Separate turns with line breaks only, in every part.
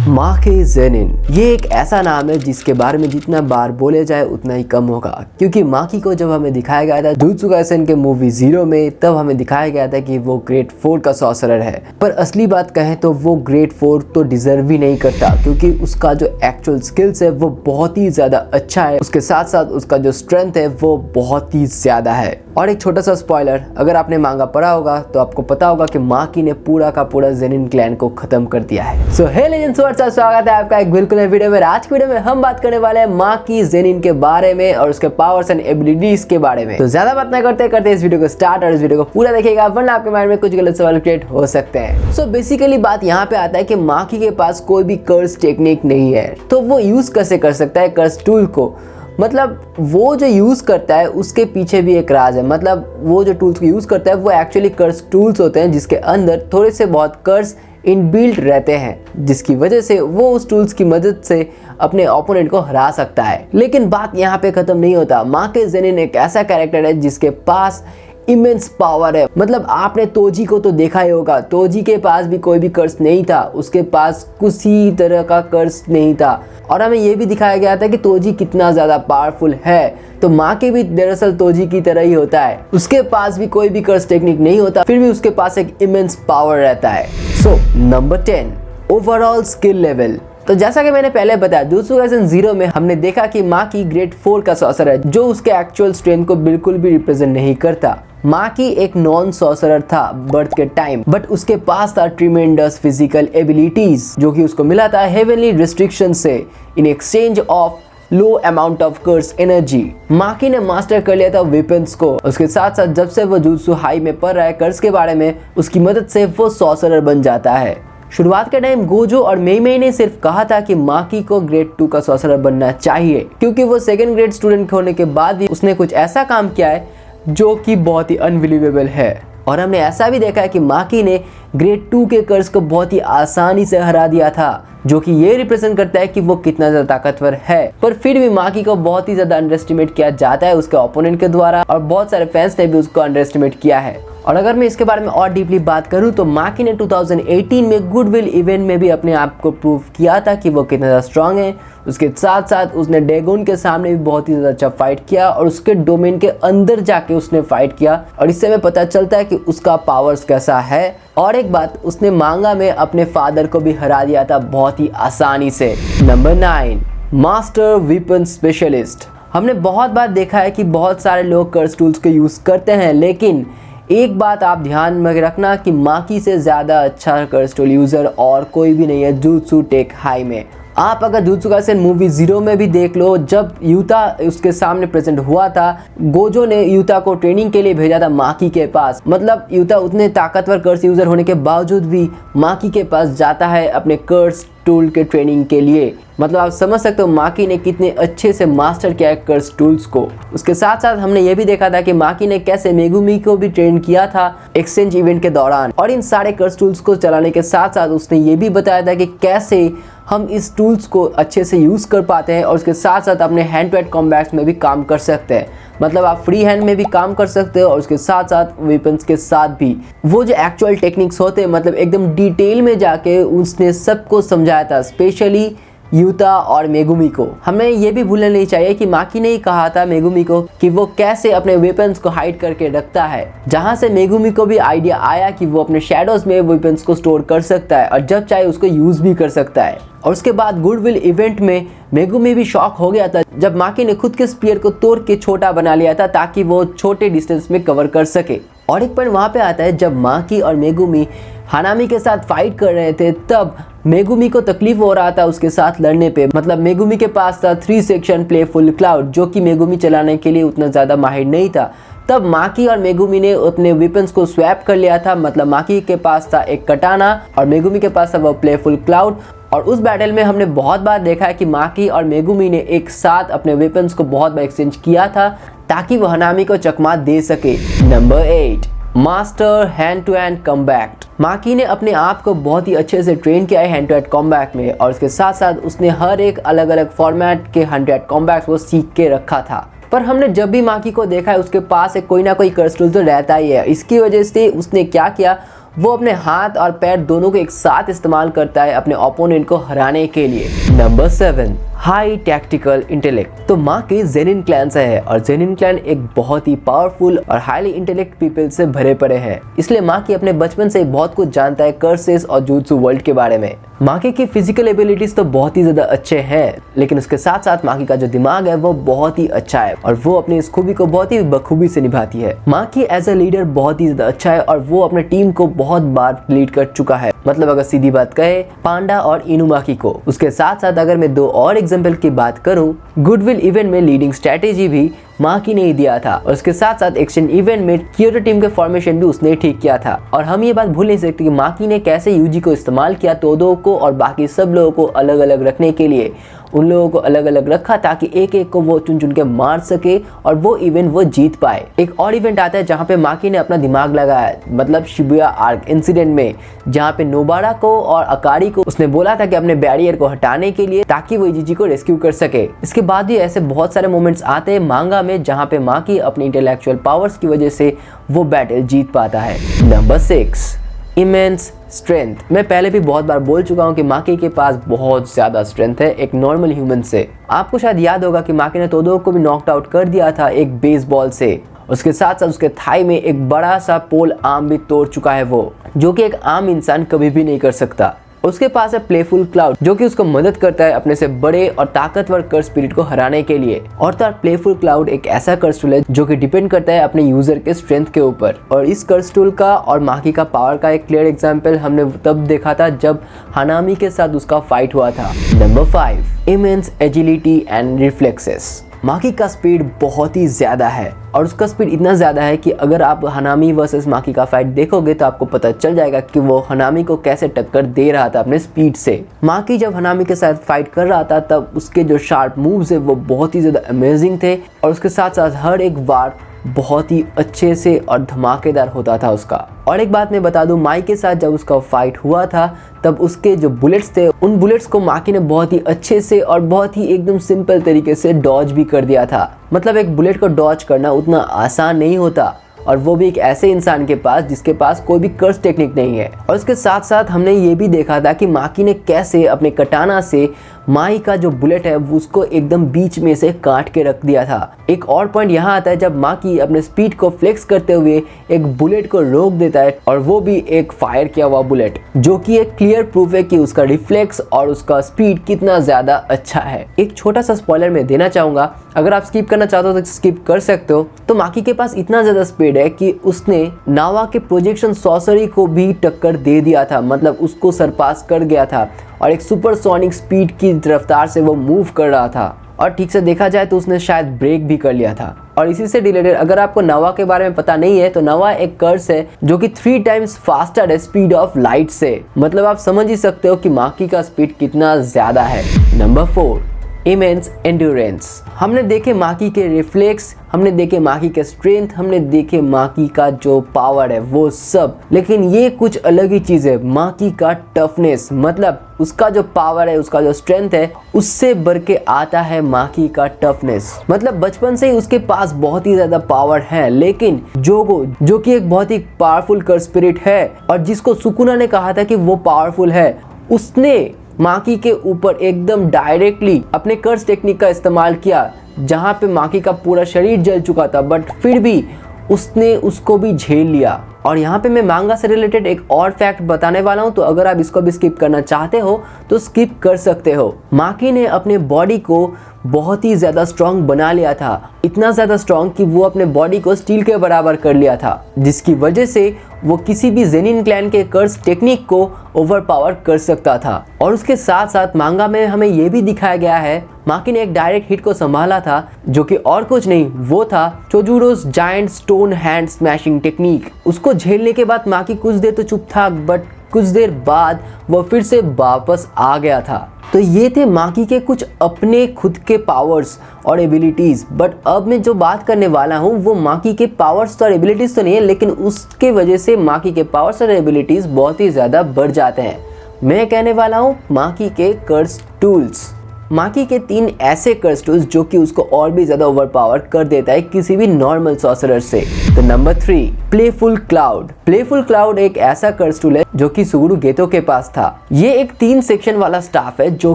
माकी Zenin ये एक ऐसा नाम है जिसके बारे में जितना बार बोले जाए उतना ही कम होगा, क्योंकि माकी को जब हमें दिखाया गया था जुजुत्सु काइसेन के मूवी 0 में, तब हमें दिखाया गया था कि वो ग्रेड 4 का सॉर्सरर है। पर असली बात कहें तो वो ग्रेड 4 तो डिजर्व ही नहीं करता, क्योंकि उसका जो एक्चुअल स्किल्स है वो बहुत ही ज्यादा अच्छा है। उसके साथ साथ उसका जो स्ट्रेंथ है वो बहुत ही ज्यादा है। और एक छोटा सा स्पॉइलर, अगर आपने मांगा पढ़ा होगा तो आपको पता होगा कि माकी ने पूरा का पूरा ज़ेनिन क्लैन को खत्म कर दिया है। सो हे लेजेंड्स, स्वागत है आपका एक बिल्कुल नए वीडियो में। आज की वीडियो में हम बात करने वाले हैं माकी ज़ेनिन के बारे में और उसके पावर्स एंड एबिलिटीज के बारे में। तो ज्यादा बात ना करते इस वीडियो को स्टार्ट, और इस वीडियो को पूरा देखिएगा वरना आपके माइंड में कुछ गलत सवाल क्रिएट हो सकते हैं। सो बेसिकली बात यहाँ पे आता है कि माकी के पास कोई भी कर्स टेक्निक नहीं है, तो वो यूज कैसे कर सकता है कर्स टूल को। मतलब वो जो यूज़ करता है उसके पीछे भी एक राज है। मतलब वो जो टूल्स को यूज़ करता है वो एक्चुअली कर्स टूल्स होते हैं, जिसके अंदर थोड़े से बहुत कर्स इनबिल्ट रहते हैं, जिसकी वजह से वो उस टूल्स की मदद से अपने ओपोनेंट को हरा सकता है। लेकिन बात यहाँ पे ख़त्म नहीं होता। माकी ज़ेनिन एक ऐसा कैरेक्टर है जिसके पास इमेंस पावर है। मतलब आपने तोजी को तो देखा ही होगा, तोजी के पास भी कोई भी कर्स नहीं था, उसके पास किसी तरह का कर्स नहीं था। और हमें ये भी दिखाया गया था कि तोजी कितना ज़्यादा पावरफुल है। तो माकी भी दरअसल तोजी की तरह ही होता है, उसके पास भी कोई भी कर्स टेक्निक नहीं होता, फिर भी उसके पास एक इमेंस पावर रहता है। So number 10, overall skill level. तो जैसा कि मैंने पहले बताया, जुजुत्सु काइसेन 0 में हमने देखा कि माकी ग्रेड 4 का सॉर्सरर है, जो उसके एक्चुअल स्ट्रेंथ को बिल्कुल भी रिप्रेजेंट नहीं करता। माकी एक नॉन सॉर्सरर था बर्थ के टाइम, बट उसके पास था ट्रिमेंडस फिजिकल एबिलिटीज, जो कि उसको मिला था हेवनली रिस्ट्रिक्शन से in exchange of low amount of curse energy. Maki ने मास्टर कर लिया था वेपन्स को। उसके साथ साथ जब से वो जुजुत्सु हाई में पढ़ रहा है कर्स के बारे में, उसकी मदद से वो सॉर्सरर बन जाता है। शुरुआत के टाइम गोजो और मेई ने सिर्फ कहा था कि माकी को ग्रेड 2 का सॉर्सरर बनना चाहिए, क्योंकि वो सेकंड ग्रेड स्टूडेंट होने के बाद भी उसने कुछ ऐसा काम किया है जो कि बहुत ही अनबिलीवेबल है। और हमने ऐसा भी देखा है कि माकी ने ग्रेड 2 के कर्स को बहुत ही आसानी से हरा दिया था, जो कि ये रिप्रेजेंट करता है कि वो कितना ज़्यादा ताकतवर है। पर फिर भी माकी को बहुत ही ज़्यादा अंडर एस्टिमेट किया जाता है उसके ओपोनेंट के द्वारा, और बहुत सारे फैंस ने भी उसको अंडर एस्टिमेट किया है। और अगर मैं इसके बारे में और डीपली बात करूं तो माकी ने 2018 में गुडविल इवेंट में भी अपने आप को प्रूव किया था कि वो कितना ज़्यादा स्ट्रांग है। उसके साथ साथ उसने डेगोन के सामने भी बहुत ही ज़्यादा अच्छा फाइट किया, और उसके डोमेन के अंदर जाके उसने फाइट किया, और इससे हमें पता चलता है कि उसका पावर्स कैसा है। और एक बात, उसने मांगा में अपने फादर को भी हरा दिया था बहुत ही आसानी से। Number 9, master weapon specialist. हमने बहुत बार देखा है कि बहुत सारे लोग कर्स टूल्स को यूज़ करते हैं, लेकिन एक बात आप ध्यान में रखना कि माकी से ज़्यादा अच्छा कर्स टूल यूज़र और कोई भी नहीं है जुजुत्सु टेक हाई में। आप अगर जुजुत्सु काइसेन मूवी 0 में भी देख लो, जब यूता उसके सामने प्रेजेंट हुआ था, गोजो ने यूता को ट्रेनिंग के लिए भेजा था माकी के पास। मतलब यूता उतने ताकतवर कर्स यूज़र होने के बावजूद भी माकी के पास जाता है अपने कर्स टूल के ट्रेनिंग के लिए। मतलब आप समझ सकते हो माकी ने कितने अच्छे से मास्टर किया है कर्स टूल्स को। उसके साथ साथ हमने ये भी देखा था कि माकी ने कैसे मेगुमी को भी ट्रेन किया था एक्सचेंज इवेंट के दौरान। और इन सारे कर्स टूल्स को चलाने के साथ साथ उसने ये भी बताया था कि कैसे हम इस टूल्स को अच्छे से यूज़ कर पाते हैं, और उसके साथ साथ अपने हैंड टू हैंड कॉम्बैट्स में भी काम कर सकते हैं। मतलब आप फ्री हैंड में भी काम कर सकते हो, और उसके साथ साथ वेपन्स के साथ भी। वो जो एक्चुअल टेक्निक्स होते हैं, मतलब एकदम डिटेल में जाके उसने सबको समझाया था, स्पेशली यूता और मेगुमी को। हमें ये भी भूलना नहीं चाहिए कि माकी ने ही कहा था मेगुमी को कि वो कैसे अपने वेपन्स को हाइड करके रखता है, जहाँ से मेगुमी को भी आइडिया आया कि वो अपने शैडोज में वेपन्स को स्टोर कर सकता है, और जब चाहे उसको यूज़ भी कर सकता है। और उसके बाद गुडविल इवेंट में मेगुमी भी शॉक हो गया था जब माकी ने खुद के स्पीयर को तोड़ के छोटा बना लिया था, ताकि वो छोटे डिस्टेंस में कवर कर सके। और एक पॉइंट वहाँ पे आता है जब माकी और मेगुमी हानामी के साथ फाइट कर रहे थे, तब मेगुमी को तकलीफ हो रहा था उसके साथ लड़ने पे। मतलब मेगुमी के पास था 3 सेक्शन प्लेफुल क्लाउड, जो कि मेगुमी चलाने के लिए उतना ज़्यादा माहिर नहीं था। तब माकी और मेगुमी ने अपने वेपन्स को स्वैप कर लिया था। मतलब माकी के पास था एक कटाना और मेगुमी के पास था वो प्लेफुल क्लाउड। और उस बैटल में हमने बहुत बार देखा है कि माकी और मेगुमी ने एक साथ अपने वेपन्स को बहुत बार एक्सचेंज किया था, ताकि वो हानामी को चकमा दे सके। Number 8, master hand to hand combat. Maki ने अपने आप को बहुत ही अच्छे से ट्रेन किया है हैंड टू हैंड कॉम्बैट में, और उसके साथ साथ उसने हर एक अलग अलग फॉर्मेट के हैंड टू हैंड कॉम्बैट्स को सीख के रखा था। पर हमने जब भी माकी को देखा है उसके पास एक कोई ना कोई कर्स टूल तो रहता ही है। इसकी वजह से उसने क्या किया, वो अपने हाथ और पैर दोनों को एक साथ इस्तेमाल करता है अपने ओपोनेंट को हराने के लिए। Number 7, high tactical intellect. तो माकी जेनिन क्लैन से है और जेनिन क्लैन एक बहुत ही पावरफुल और हाईली इंटेलेक्ट पीपल से भरे पड़े हैं, इसलिए माकी अपने बचपन से बहुत कुछ जानता है कर्सेस और जुजुत्सु वर्ल्ड के बारे में। माकी की फिजिकल एबिलिटीज तो बहुत ही ज्यादा अच्छे हैं, लेकिन उसके साथ साथ माकी का जो दिमाग है वो बहुत ही अच्छा है और वो अपनी इस खूबी को बहुत ही बखूबी से निभाती है। माकी एज ए लीडर बहुत ही ज्यादा अच्छा है और वो अपने टीम को बहुत बार लीड कर चुका है। मतलब अगर सीधी बात कहे पांडा और इनुमाकी को। उसके साथ साथ अगर मैं 2 और एग्जाम्पल की बात करूं, गुडविल इवेंट में लीडिंग स्ट्रेटेजी भी माकी ने ही दिया था और उसके साथ साथ एक्शन इवेंट में क्योटो टीम के फॉर्मेशन भी उसने ठीक किया था। और हम ये बात भूल नहीं सकते कि माकी ने कैसे यूजी को इस्तेमाल किया तोदो को और बाकी सब लोगों को अलग अलग रखने के लिए। उन लोगों को अलग अलग रखा ताकि एक एक को वो चुन चुन के मार सके और वो इवेंट वो जीत पाए। एक और इवेंट आता है जहाँ पे माकी ने अपना दिमाग लगाया, मतलब शिबुया आर्क इंसिडेंट में, जहाँ पे नोबारा को और अकारी को उसने बोला था कि अपने बैरियर को हटाने के लिए ताकि वो इजिची को रेस्क्यू कर सके। इसके बाद भी ऐसे बहुत सारे मोमेंट्स आते हैं मांगा में जहाँ पे माकी अपनी इंटेलेक्चुअल पावर्स की वजह से वो बैटल जीत पाता है। Number 6, immense strength. मैं पहले भी बहुत बार बोल चुका हूँ कि माकी के पास बहुत ज्यादा स्ट्रेंथ है एक नॉर्मल ह्यूमन से। आपको शायद याद होगा कि माकी ने तोदो को भी नॉकड आउट कर दिया था एक बेसबॉल से। उसके साथ साथ उसके थाई में एक बड़ा सा पोल आर्म भी तोड़ चुका है वो, जो कि एक आम इंसान कभी भी नहीं कर सकता। उसके पास है प्लेफुल क्लाउड, जो कि उसको मदद करता है अपने से बड़े और ताकतवर कर्स स्पिरिट को हराने के लिए। और तो प्लेफुल क्लाउड एक ऐसा कर्स टूल है जो कि डिपेंड करता है अपने यूजर के स्ट्रेंथ के ऊपर। और इस कर्स टूल का और माकी का पावर का एक क्लियर एग्जांपल हमने तब देखा था जब हानामी के साथ उसका फाइट हुआ था। Number 5, immense agility and reflexes. Maki का स्पीड बहुत ही ज्यादा है और उसका स्पीड इतना ज्यादा है कि अगर आप हनामी वर्सेस माकी का फाइट देखोगे तो आपको पता चल जाएगा कि वो हनामी को कैसे टक्कर दे रहा था अपने स्पीड से। माकी जब हनामी के साथ फाइट कर रहा था तब उसके जो शार्प मूव्स है वो बहुत ही ज्यादा अमेजिंग थे और उसके साथ साथ हर एक वार बहुत ही अच्छे से और धमाकेदार होता था उसका। और एक बात मैं बता दूं, माई के साथ जब उसका फाइट हुआ था तब उसके जो बुलेट्स थे उन बुलेट्स को माकी ने बहुत ही अच्छे से और बहुत ही एकदम सिंपल तरीके से डॉज भी कर दिया था। मतलब एक बुलेट को डॉज करना उतना आसान नहीं होता और वो भी एक ऐसे इंसान के पास जिसके पास कोई भी कर्स टेक्निक नहीं है। और इसके साथ साथ हमने ये भी देखा था कि माकी ने कैसे अपने कटाना से माई का जो बुलेट है उसको एकदम बीच में से काट के रख दिया था। एक और पॉइंट यहाँ आता है जब माकी अपने स्पीड को फ्लेक्स करते हुए एक बुलेट को रोक देता है और वो भी एक फायर किया हुआ बुलेट, जो कि एक क्लियर प्रूफ है कि उसका रिफ्लेक्स और उसका स्पीड कितना ज्यादा अच्छा है। एक छोटा सा स्पॉइलर मैं देना चाहूंगा, अगर आप स्किप करना चाहते हो तो स्किप कर सकते हो। तो माकी के पास इतना ज्यादा स्पीड है कि उसने नावा के प्रोजेक्शन सॉर्सरी को भी टक्कर दे दिया था, मतलब उसको सरपास कर गया था और एक सुपरसोनिक स्पीड की रफ्तार से वो मूव कर रहा था। और ठीक से देखा जाए तो उसने शायद ब्रेक भी कर लिया था। और इसी से रिलेटेड अगर आपको नवा के बारे में पता नहीं है तो नवा एक कर्स है जो कि 3 टाइम्स फास्टर है स्पीड ऑफ लाइट से। मतलब आप समझ ही सकते हो कि माकी का स्पीड कितना ज्यादा है। Number 4, immense endurance. हमने देखे माकी के रिफ्लेक्स, हमने देखे माकी के स्ट्रेंथ, हमने देखे माकी का जो पावर है वो सब, लेकिन ये कुछ अलग ही चीज है। माकी का टफनेस, मतलब उसका जो पावर है, उसका जो स्ट्रेंथ है, उससे बढ़ के आता है माकी का टफनेस। मतलब बचपन से ही उसके पास बहुत ही ज्यादा पावर है, लेकिन जोगो जो कि एक बहुत ही पावरफुल कर्स स्पिरिट है और जिसको सुकुना ने कहा था कि वो पावरफुल है, उसने माकी के ऊपर एकदम डायरेक्टली अपने कर्स टेक्निक का इस्तेमाल किया, जहां पे माकी का पूरा शरीर जल चुका था, बट फिर भी उसने उसको भी झेल लिया। और यहाँ पे मैं मांगा से रिलेटेड एक और फैक्ट बताने वाला हूँ, तो अगर आप इसको भी स्किप करना चाहते हो तो स्किप कर सकते हो। माकी ने अपने बॉडी को बहुत ही ज़्यादा स्ट्रॉन्ग बना लिया था, इतना ज़्यादा स्ट्रॉन्ग कि वो अपने बॉडी को स्टील के बराबर कर लिया था, जिसकी वजह से वो किसी भी जेनिन क्लैन के कर्स टेक्निक को ओवरपावर कर सकता था। और उसके साथ साथ मांगा में हमें ये भी दिखाया गया है माकी ने एक डायरेक्ट हिट को संभाला था, जो कि और कुछ नहीं, वो था Chojuro's giant stone hand smashing technique. उसको झेलने के बाद माकी कुछ देर तो चुप था, बट कुछ देर बाद वो फिर से वापस आ गया था। तो ये थे माकी के कुछ अपने खुद के पावर्स और एबिलिटीज। बट अब मैं जो बात करने वाला हूँ वो माकी के पावर्स और एबिलिटीज तो नहीं है, लेकिन उसके वजह से माकी के पावर्स और एबिलिटीज बहुत ही ज़्यादा बढ़ जाते हैं। मैं कहने वाला हूँ माकी के कर्स टूल्स। माकी के 3 ऐसे कर्स टूल्स जो कि उसको और भी ज़्यादा ओवरपावर कर देता है किसी भी नॉर्मल सॉर्सरर से। तो number 3 playful cloud. Playful cloud एक ऐसा कर्स टूल है जो कि सुगुरु गेतो के पास था। ये एक 3 सेक्शन वाला स्टाफ है जो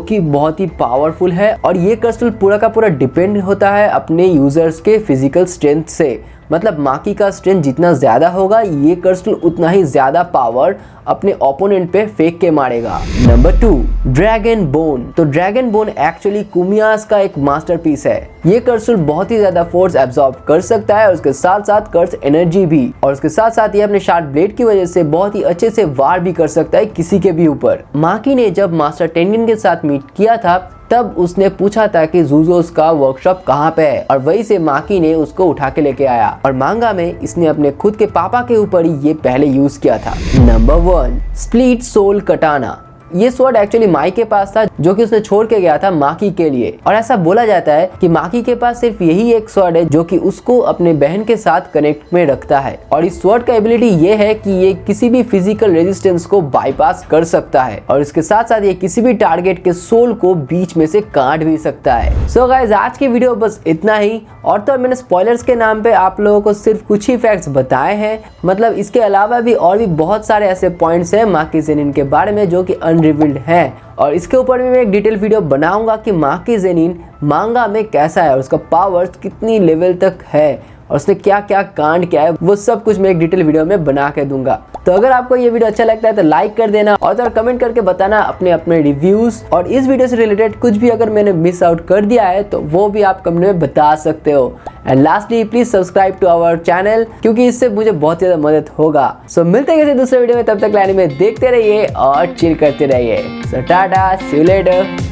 कि बहुत ही पावरफुल है और ये कर्स टूल पूरा का पूरा डिपेंड होता है अपने यूजर्स के फिजिकल स्ट्रेंथ से। मतलब माकी का स्ट्रेंथ जितना ज्यादा होगा ये कर्स टूल उतना ही ज्यादा पावर अपने ओपोनेंट पे फेंक के मारेगा। Number 2 dragon bone. तो ड्रैगन बोन एक्चुअली कुमियास का एक मास्टरपीस है। ये कर्स टूल बहुत ही ज्यादा फोर्स एब्जॉर्ब कर सकता है और उसके साथ साथ कर्स एनर्जी भी, और उसके साथ साथ ये अपने शार्प ब्लेड की वजह से बहुत ही अच्छे से वार भी कर सकता है किसी के भी ऊपर। माकी ने जब मास्टर टेंगिन के साथ मीट किया था तब उसने पूछा था कि ज़ूज़ोस का वर्कशॉप कहाँ पे है और वहीं से माकी ने उसको उठा के लेके आया और मांगा में इसने अपने खुद के पापा के ऊपर ही ये पहले यूज किया था। नंबर 1 स्प्लिट सोल कटाना। ये स्वॉर्ड एक्चुअली माई के पास था जो कि उसने छोड़ के गया था माकी के लिए, और ऐसा बोला जाता है कि माकी के पास सिर्फ यही एक स्वॉर्ड है जो कि उसको अपने बहन के साथ कनेक्ट में रखता है, और इस स्वॉर्ड का एबिलिटी ये है कि ये किसी भी फिजिकल रेजिस्टेंस को बाईपास कर सकता है और इसके साथ साथ ये किसी भी टारगेट के सोल को बीच में से काट भी सकता है। सो गाइस आज की वीडियो बस इतना ही, और तो मैंने स्पॉयलर्स के नाम पे आप लोगों को सिर्फ कुछ ही फैक्ट्स बताए हैं। मतलब इसके अलावा भी और भी बहुत सारे ऐसे पॉइंट्स हैं माकी ज़ेनिन के बारे में जो कि अनरिवील्ड है, और इसके ऊपर भी मैं एक डिटेल वीडियो बनाऊंगा कि माकी ज़ेनिन मांगा में कैसा है और उसका पावर्स कितनी लेवल तक है और उसने क्या क्या कांड किया है, वो सब कुछ मैं एक डिटेल वीडियो में बना के दूंगा। तो अगर आपको ये वीडियो अच्छा लगता है तो लाइक कर देना और तो कमेंट करके बताना अपने अपने रिव्यूज, और इस वीडियो से रिलेटेड कुछ भी अगर मैंने मिस आउट कर दिया है तो वो भी आप कमेंट में बता सकते हो। And lastly please subscribe to our channel क्योंकि इससे मुझे बहुत ज़्यादा मदद होगा। सो मिलते हैं किसी दूसरे वीडियो में, तब तक लाइन में देखते रहिए और चिल करते रहिए। सो टाटा, सी यू लेटर।